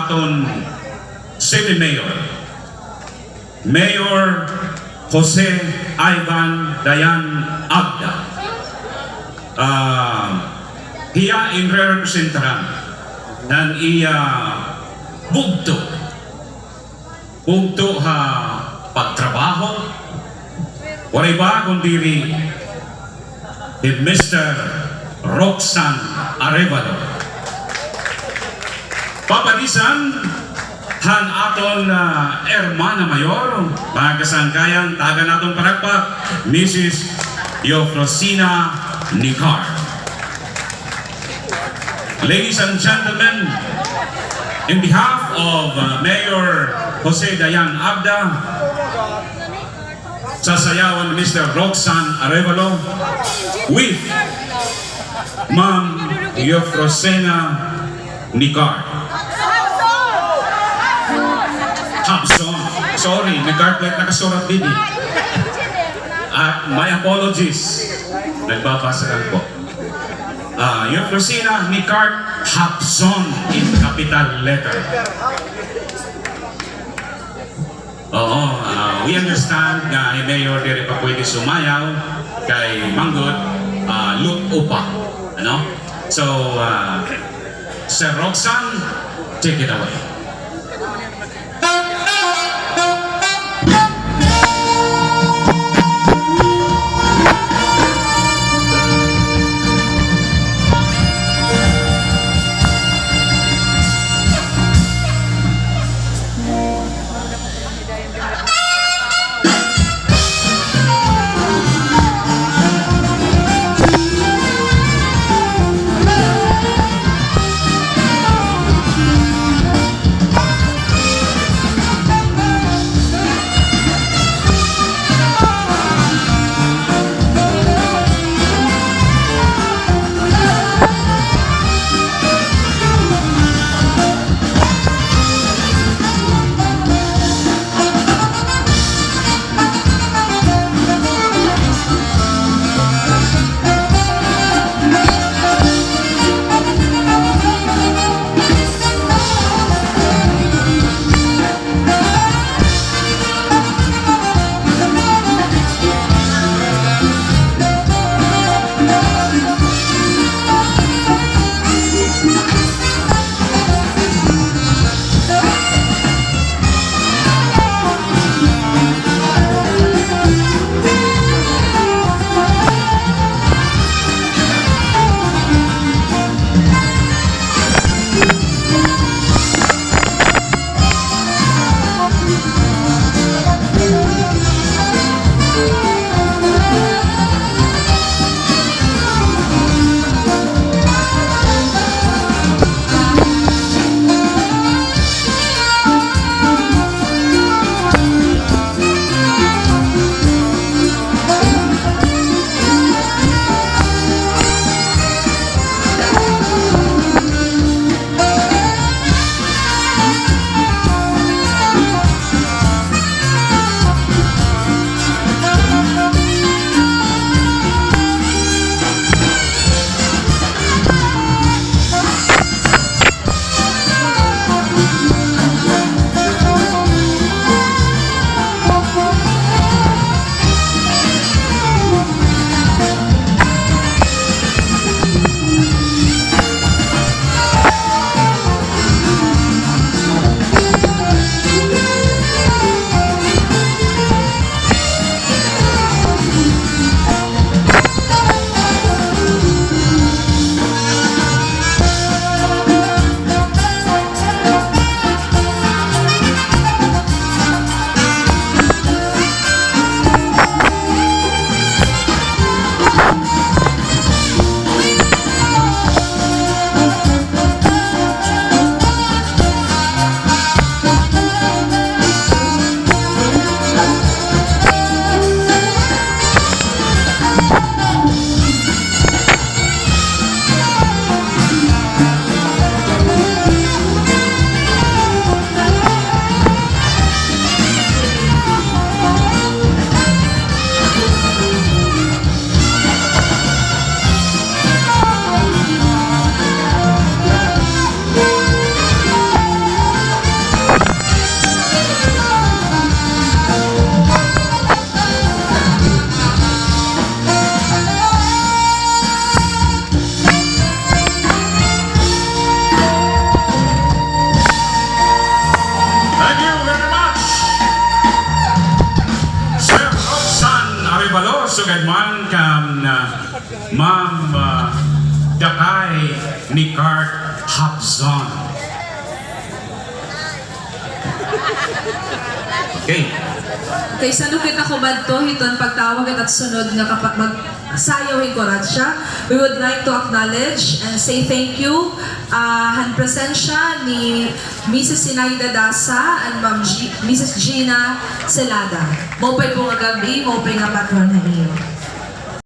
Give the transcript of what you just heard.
aton City Mayor, Mayor Jose Ivan Dayan Abda. Hiya in representaran dan iya bugto ha pagtrabaho waray ba kundiri ni Mr. Roxan Arevalo. Papalisan han aton Hermana Mayor, mga kasangkayan, taga natong paragpak, Mrs. Eufrosina Nicar. Ladies and gentlemen, in behalf of Mayor Jose Dayan Abda, sasayawan Mr. Roxan Arevalo with Ma'am Eufrosina Nicar. Hapson. Sorry, may card plate nakasurat din. My apologies. Nagbabasa lang po. Eufrosina Nicar Hapson in capital letter. Oo, we understand na Mayor dire pa pwede sumayaw kay Manggod look upa. Ano? So, Sir Roxan, take it away. Ma'am Dakay ni Cart Hapzon. Okay. Kay sanukit ako badto hiton pagtawag at sunod nga kapag magsayaw higurat siya. We would like to acknowledge and say thank you han presensya ni Mrs. Sinaida Dasa and Mrs. Gina Celada. Mopay po nga gabi, mopay nga patron na iyo.